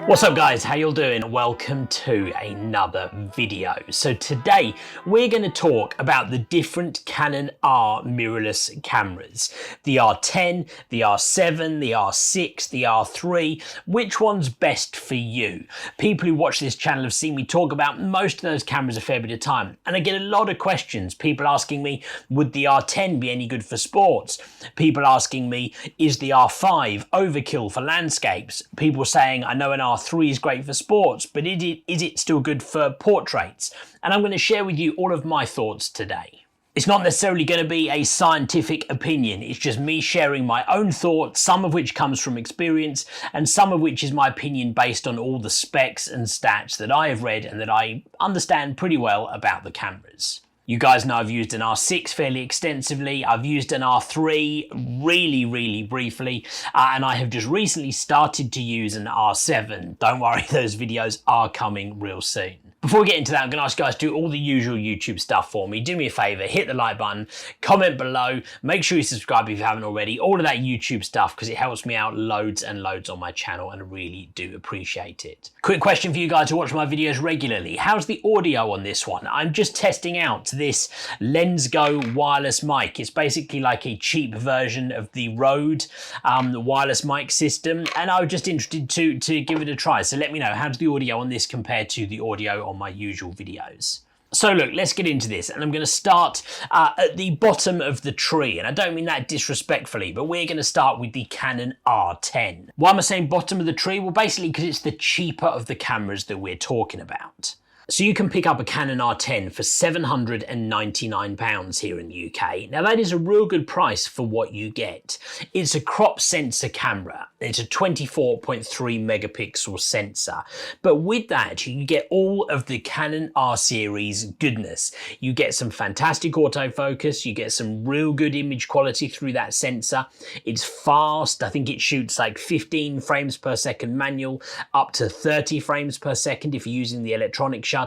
What's up guys, how you all doing? Welcome to another video. So today we're going to talk about the different Canon R mirrorless cameras. The R10, the R7, the R6, the R3, which one's best for you? People who watch this channel have seen me talk about most of those cameras a fair bit of time, and I get a lot of questions. People asking me, would the R10 be any good for sports? People asking me, is the R5 overkill for landscapes? People saying, I know an R3 is great for sports, but is it still good for portraits? And I'm going to share with you all of my thoughts today. It's not necessarily going to be a scientific opinion, it's just me sharing my own thoughts, some of which comes from experience, and some of which is my opinion based on all the specs and stats that I have read and that I understand pretty well about the cameras. You guys know I've used an R6 fairly extensively, I've used an R3 really briefly, and I have just recently started to use an R7. Don't worry, those videos are coming real soon. Before we get into that, I'm going to ask you guys to do all the usual YouTube stuff for me. Do me a favour, hit the like button, comment below, make sure you subscribe if you haven't already, all of that YouTube stuff, because it helps me out loads and loads on my channel, and I really do appreciate it. Quick question for you guys who watch my videos regularly. How's the audio on this one? I'm just testing out this LensGo wireless mic. It's basically like a cheap version of the Rode wireless mic system, and I was just interested to give it a try. So let me know, how's the audio on this compared to the audio on my usual videos? So look, let's get into this, and I'm going to start at the bottom of the tree, and I don't mean that disrespectfully, but we're going to start with the Canon R10. Why am I saying bottom of the tree? Well, basically because it's the cheaper of the cameras that we're talking about. So you can pick up a Canon R10 for £799 here in the UK. Now that is a real good price for what you get. It's a crop sensor camera. It's a 24.3 megapixel sensor. But with that, you get all of the Canon R series goodness. You get some fantastic autofocus. You get some real good image quality through that sensor. It's fast. I think it shoots like 15 frames per second manual, up to 30 frames per second if you're using the electronic shutter.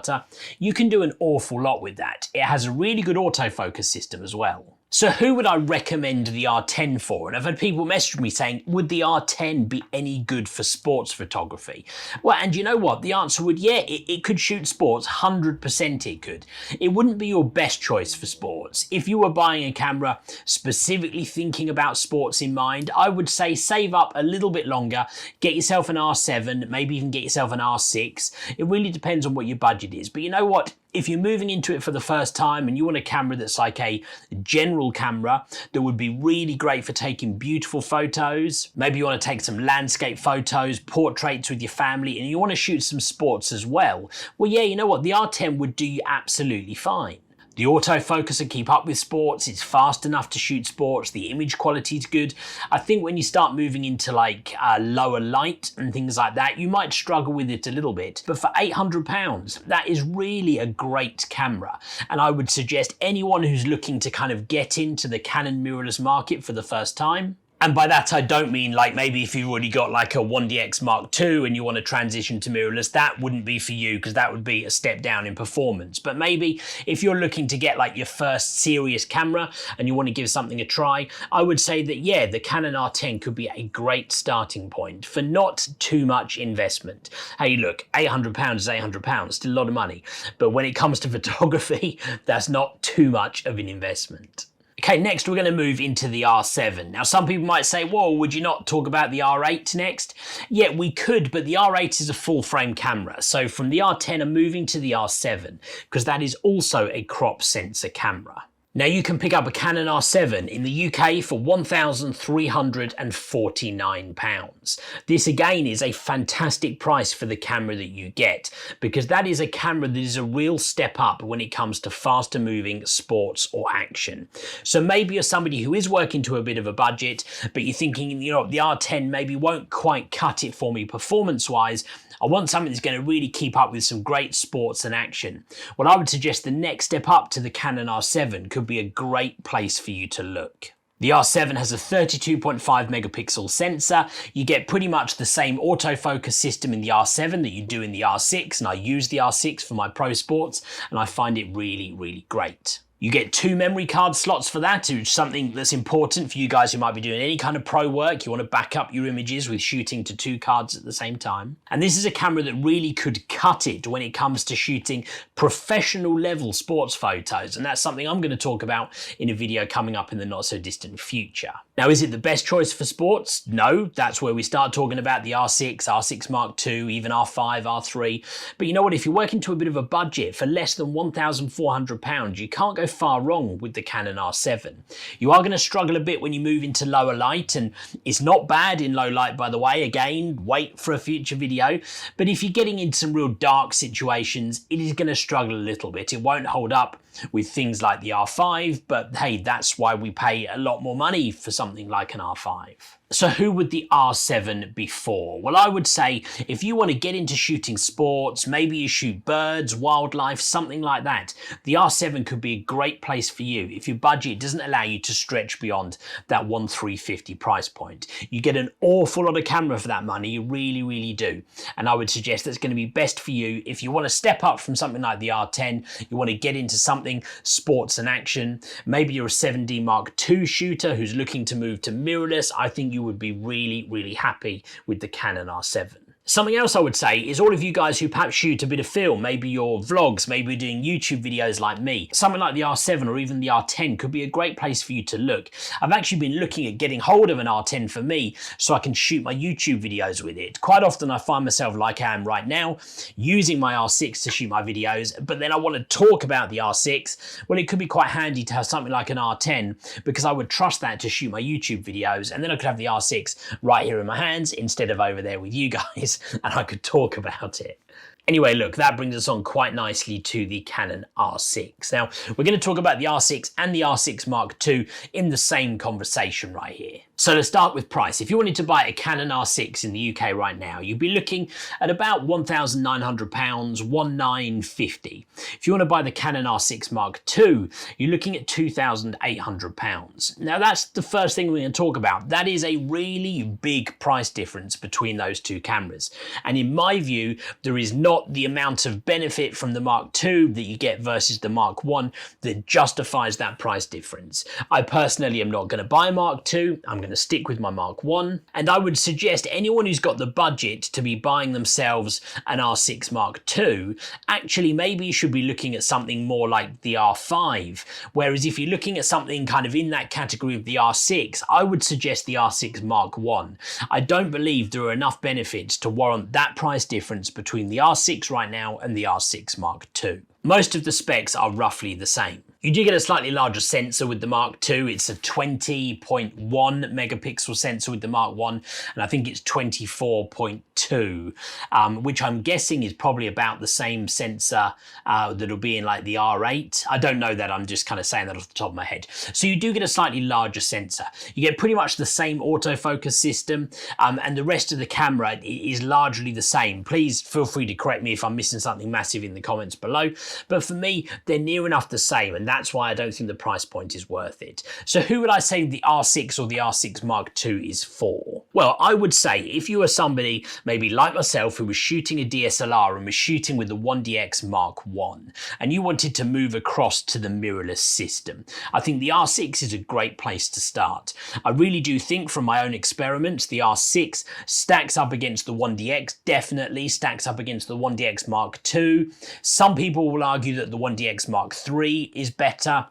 You can do an awful lot with that. It has a really good autofocus system as well. So who would I recommend the R10 for? And I've had people message me saying, would the R10 be any good for sports photography? Well, and you know what? The answer would, yeah, it could shoot sports, 100% it could. It wouldn't be your best choice for sports. If you were buying a camera specifically thinking about sports in mind, I would say save up a little bit longer, get yourself an R7, maybe even get yourself an R6. It really depends on what your budget is. But you know what? If you're moving into it for the first time and you want a camera that's like a general camera that would be really great for taking beautiful photos, maybe you want to take some landscape photos, portraits with your family, and you want to shoot some sports as well, well, yeah, you know what? The R10 would do you absolutely fine. The autofocus will keep up with sports, it's fast enough to shoot sports, the image quality is good. I think when you start moving into like lower light and things like that, you might struggle with it a little bit. But for £800, that is really a great camera. And I would suggest anyone who's looking to kind of get into the Canon mirrorless market for the first time, and by that I don't mean like maybe if you've already got like a 1DX Mark II and you want to transition to mirrorless, that wouldn't be for you because that would be a step down in performance. But maybe if you're looking to get like your first serious camera and you want to give something a try, I would say that yeah, the Canon R10 could be a great starting point for not too much investment. Hey look, £800 is £800, still a lot of money. But when it comes to photography, that's not too much of an investment. Okay, next we're going to move into the R7. Now some people might say, whoa, would you not talk about the R8 next? Yeah, we could, but the R8 is a full frame camera. So from the R10 I'm moving to the R7 because that is also a crop sensor camera. Now you can pick up a Canon R7 in the UK for £1,349. This again is a fantastic price for the camera that you get because that is a camera that is a real step up when it comes to faster moving sports or action. So maybe you're somebody who is working to a bit of a budget, but you're thinking, you know, the R10 maybe won't quite cut it for me performance wise. I want something that's going to really keep up with some great sports and action. Well, I would suggest the next step up to the Canon R7 could be a great place for you to look. The R7 has a 32.5 megapixel sensor. You get pretty much the same autofocus system in the R7 that you do in the R6, and I use the R6 for my pro sports, and I find it really, really great. You get 2 memory card slots for that, which is something that's important for you guys who might be doing any kind of pro work. You want to back up your images with shooting to 2 cards at the same time. And this is a camera that really could cut it when it comes to shooting professional level sports photos. And that's something I'm going to talk about in a video coming up in the not so distant future. Now, is it the best choice for sports? No, that's where we start talking about the R6, R6 Mark II, even R5, R3. But you know what, if you're working to a bit of a budget for less than £1,400, you can't go far wrong with the Canon R7. You are going to struggle a bit when you move into lower light, and it's not bad in low light, by the way. Again, wait for a future video. But if you're getting into some real dark situations, it is going to struggle a little bit. It won't hold up with things like the R5, but hey, that's why we pay a lot more money for something like an R5. So who would the R7 be for? Well, I would say if you want to get into shooting sports, maybe you shoot birds, wildlife, something like that, the R7 could be a great place for you if your budget doesn't allow you to stretch beyond that 1,350 price point. You get an awful lot of camera for that money, you really, really do. And I would suggest that's going to be best for you if you want to step up from something like the R10, you want to get into something sports and action. Maybe you're a 7D Mark II shooter who's looking to move to mirrorless. I think you would be really, really happy with the Canon R7. Something else I would say is all of you guys who perhaps shoot a bit of film, maybe your vlogs, maybe you're doing YouTube videos like me, something like the R7 or even the R10 could be a great place for you to look. I've actually been looking at getting hold of an R10 for me so I can shoot my YouTube videos with it. Quite often I find myself like I am right now, using my R6 to shoot my videos, but then I want to talk about the R6. Well, it could be quite handy to have something like an R10 because I would trust that to shoot my YouTube videos, and then I could have the R6 right here in my hands instead of over there with you guys, and I could talk about it. Anyway, look, that brings us on quite nicely to the Canon R6. Now, we're going to talk about the R6 and the R6 Mark II in the same conversation right here. So let's start with price. If you wanted to buy a Canon R6 in the UK right now, you'd be looking at about £1,900, £1,950. If you want to buy the Canon R6 Mark II, you're looking at £2,800. Now that's the first thing we're going to talk about. That is a really big price difference between those two cameras. And in my view, there is not the amount of benefit from the Mark II that you get versus the Mark I that justifies that price difference. I personally am not going to buy a Mark II. I'm going to stick with my Mark I, and I would suggest anyone who's got the budget to be buying themselves an R6 Mark II, actually maybe you should be looking at something more like the R5, whereas if you're looking at something kind of in that category of the R6, I would suggest the R6 Mark I. I don't believe there are enough benefits to warrant that price difference between the R6 right now and the R6 Mark II. Most of the specs are roughly the same. You do get a slightly larger sensor with the Mark II. It's a 20.1 megapixel sensor with the Mark I, and I think it's 24.2, which I'm guessing is probably about the same sensor that'll be in like the R8. I don't know that, I'm just kind of saying that off the top of my head. So you do get a slightly larger sensor. You get pretty much the same autofocus system, and the rest of the camera is largely the same. Please feel free to correct me if I'm missing something massive in the comments below, but for me, they're near enough the same, and that's why I don't think the price point is worth it. So who would I say the R6 or the R6 Mark II is for? Well, I would say if you are somebody maybe like myself who was shooting a DSLR and was shooting with the 1DX Mark I, and you wanted to move across to the mirrorless system, I think the R6 is a great place to start. I really do think from my own experiments, the R6 stacks up against the 1DX, definitely stacks up against the 1DX Mark II. Some people will argue that the 1DX Mark III is better,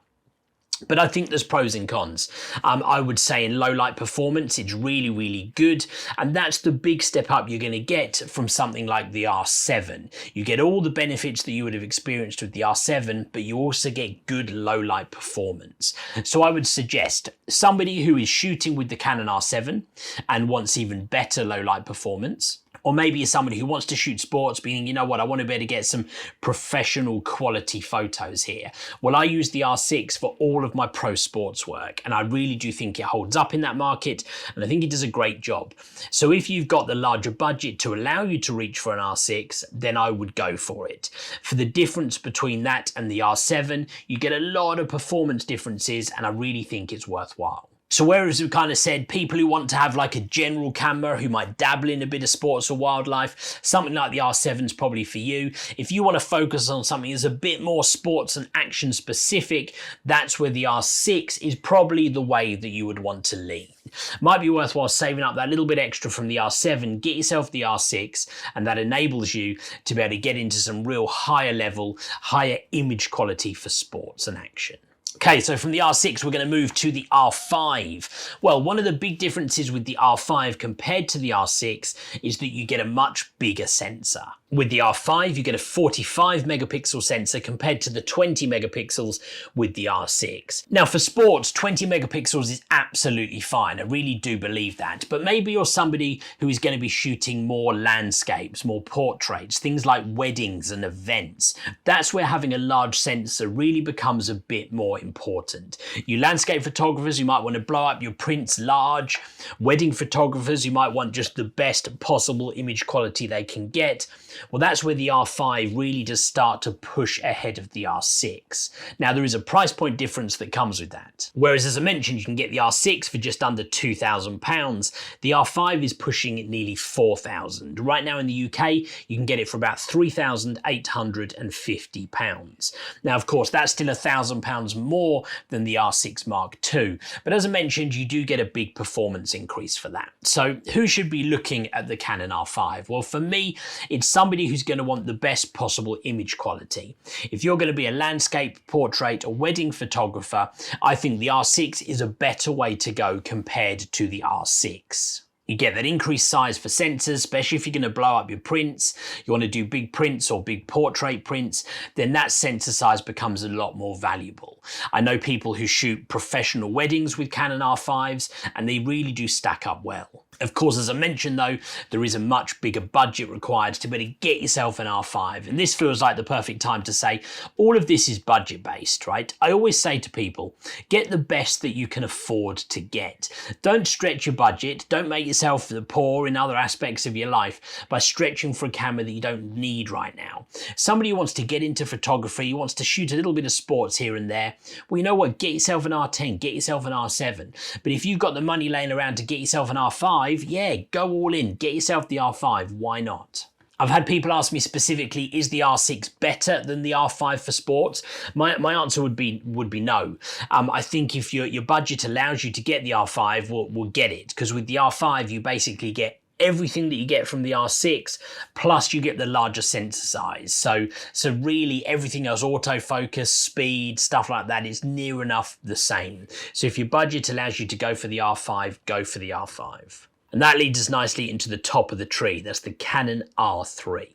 but I think there's pros and cons. I would say in low light performance, it's really, really good. And that's the big step up you're going to get from something like the R7. You get all the benefits that you would have experienced with the R7, but you also get good low light performance. So I would suggest somebody who is shooting with the Canon R7 and wants even better low light performance, or maybe you're somebody who wants to shoot sports, being, you know what, I want to be able to get some professional quality photos here. Well, I use the R6 for all of my pro sports work, and I really do think it holds up in that market, and I think it does a great job. So if you've got the larger budget to allow you to reach for an R6, then I would go for it. For the difference between that and the R7, you get a lot of performance differences, and I really think it's worthwhile. So whereas we kind of said people who want to have like a general camera, who might dabble in a bit of sports or wildlife, something like the R7 is probably for you. If you want to focus on something that's a bit more sports and action specific, that's where the R6 is probably the way that you would want to lean. Might be worthwhile saving up that little bit extra from the R7, get yourself the R6, and that enables you to be able to get into some real higher level, higher image quality for sports and action. Okay, so from the R6, we're going to move to the R5. Well, one of the big differences with the R5 compared to the R6 is that you get a much bigger sensor. With the R5, you get a 45 megapixel sensor compared to the 20 megapixels with the R6. Now for sports, 20 megapixels is absolutely fine. I really do believe that. But maybe you're somebody who is going to be shooting more landscapes, more portraits, things like weddings and events. That's where having a large sensor really becomes a bit more important. You landscape photographers, you might want to blow up your prints large. Wedding photographers, you might want just the best possible image quality they can get. Well, that's where the R5 really does start to push ahead of the R6. Now, there is a price point difference that comes with that. Whereas, as I mentioned, you can get the R6 for just under £2,000. The R5 is pushing nearly £4,000. Right now in the UK, you can get it for about £3,850. Now, of course, that's still £1,000 more than the R6 Mark II. But as I mentioned, you do get a big performance increase for that. So who should be looking at the Canon R5? Well, for me, it's somebody who's going to want the best possible image quality. If you're going to be a landscape, portrait, or wedding photographer, I think the R6 is a better way to go compared to the R6. You get that increased size for sensors, especially if you're going to blow up your prints, you want to do big prints or big portrait prints, then that sensor size becomes a lot more valuable. I know people who shoot professional weddings with Canon R5s, and they really do stack up well. Of course, as I mentioned though, there is a much bigger budget required to be able to get yourself an R5. And this feels like the perfect time to say, all of this is budget based, right? I always say to people, get the best that you can afford to get. Don't stretch your budget. Don't make yourself the poor in other aspects of your life by stretching for a camera that you don't need right now. Somebody who wants to get into photography, who wants to shoot a little bit of sports here and there, well, you know what? Get yourself an R10, get yourself an R7. But if you've got the money laying around to get yourself an R5, yeah, go all in, get yourself the R5, why not? I've had people ask me specifically, is the R6 better than the R5 for sports? My answer would be no. I think if your budget allows you to get the R5, we'll get it. Because with the R5, you basically get everything that you get from the R6, plus you get the larger sensor size. So really everything else, autofocus, speed, stuff like that, is near enough the same. So if your budget allows you to go for the R5, go for the R5. And that leads us nicely into the top of the tree. That's the Canon R3.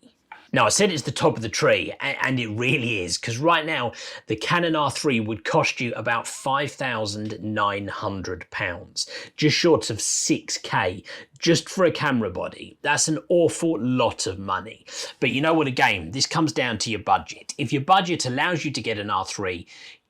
Now, I said it's the top of the tree, and it really is, because right now, the Canon R3 would cost you about £5,900, just short of 6K, just for a camera body. That's an awful lot of money. But you know what, again, this comes down to your budget. If your budget allows you to get an R3,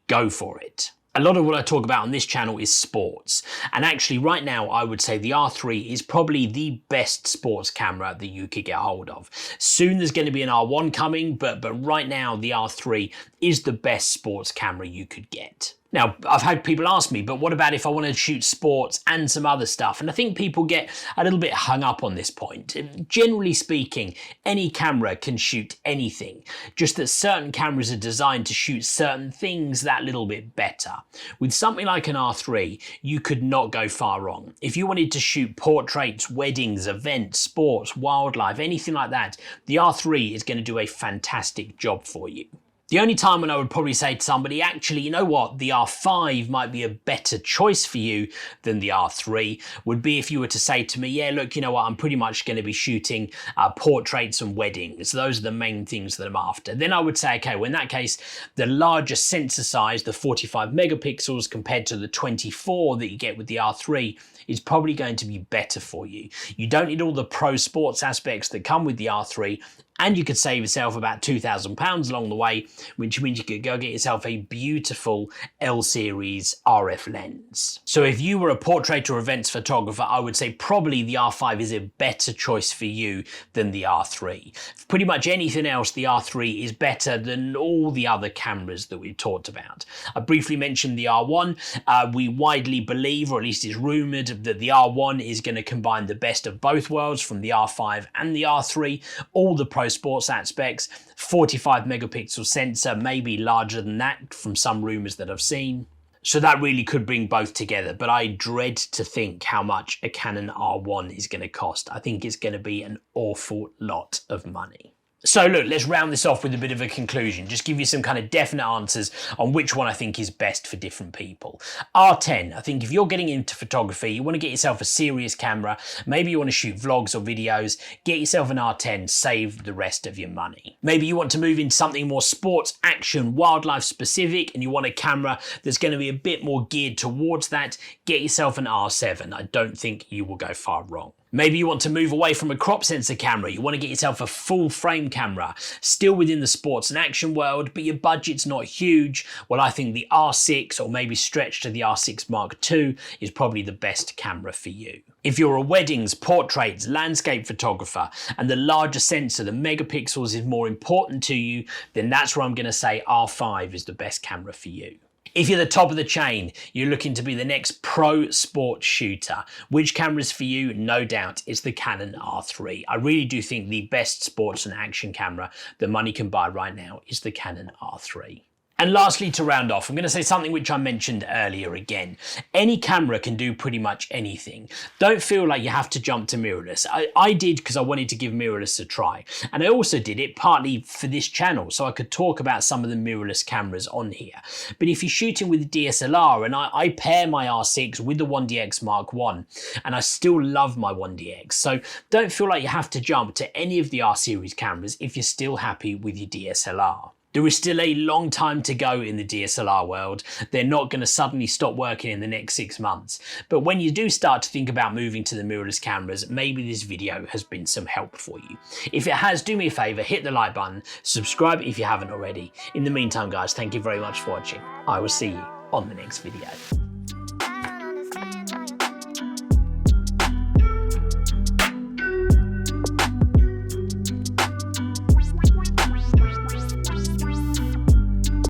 go for it. A lot of what I talk about on this channel is sports. And actually right now, I would say the R3 is probably the best sports camera that you could get hold of. Soon there's going to be an R1 coming, but right now the R3 is the best sports camera you could get. Now, I've had people ask me, but what about if I want to shoot sports and some other stuff? And I think people get a little bit hung up on this point. Generally speaking, any camera can shoot anything, just that certain cameras are designed to shoot certain things that little bit better. With something like an R3, you could not go far wrong. If you wanted to shoot portraits, weddings, events, sports, wildlife, anything like that, the R3 is going to do a fantastic job for you. The only time when I would probably say to somebody, actually, you know what, the R5 might be a better choice for you than the R3 would be if you were to say to me, yeah, look, you know what, I'm pretty much going to be shooting portraits and weddings. Those are the main things that I'm after. Then I would say, okay, well, in that case, the larger sensor size, the 45 megapixels compared to the 24 that you get with the R3, is probably going to be better for you. You don't need all the pro sports aspects that come with the R3, And you could save yourself about £2,000 along the way, which means you could go get yourself a beautiful L series RF lens. So if you were a portrait or events photographer, I would say probably the R5 is a better choice for you than the R3. For pretty much anything else, the R3 is better than all the other cameras that we've talked about. I briefly mentioned the R1. We widely believe, or at least it's rumoured, that the R1 is going to combine the best of both worlds from the R5 and the R3. All the pro sports aspects, 45 megapixel sensor, maybe larger than that from some rumours that I've seen. So that really could bring both together, but I dread to think how much a Canon R1 is going to cost. I think it's going to be an awful lot of money. So look, let's round this off with a bit of a conclusion. Just give you some kind of definite answers on which one I think is best for different people. R10, I think if you're getting into photography, you want to get yourself a serious camera, maybe you want to shoot vlogs or videos, get yourself an R10, save the rest of your money. Maybe you want to move into something more sports, action, wildlife specific, and you want a camera that's going to be a bit more geared towards that, get yourself an R7. I don't think you will go far wrong. Maybe you want to move away from a crop sensor camera. You want to get yourself a full frame camera, still within the sports and action world, but your budget's not huge. Well, I think the R6, or maybe stretch to the R6 Mark II, is probably the best camera for you. If you're a weddings, portraits, landscape photographer, and the larger sensor, the megapixels, is more important to you, then that's where I'm going to say R5 is the best camera for you. If you're the top of the chain, you're looking to be the next pro sports shooter, which camera is for you? No doubt it's the Canon R3. I really do think the best sports and action camera that money can buy right now is the Canon R3. And lastly, to round off, I'm going to say something which I mentioned earlier again. Any camera can do pretty much anything. Don't feel like you have to jump to mirrorless. I did because I wanted to give mirrorless a try. And I also did it partly for this channel, so I could talk about some of the mirrorless cameras on here. But if you're shooting with a DSLR, and I pair my R6 with the 1DX Mark I, and I still love my 1DX. So don't feel like you have to jump to any of the R series cameras if you're still happy with your DSLR. There is still a long time to go in the DSLR world. They're not going to suddenly stop working in the next 6 months. But when you do start to think about moving to the mirrorless cameras, maybe this video has been some help for you. If it has, do me a favour, hit the like button, subscribe if you haven't already. In the meantime, guys, thank you very much for watching. I will see you on the next video.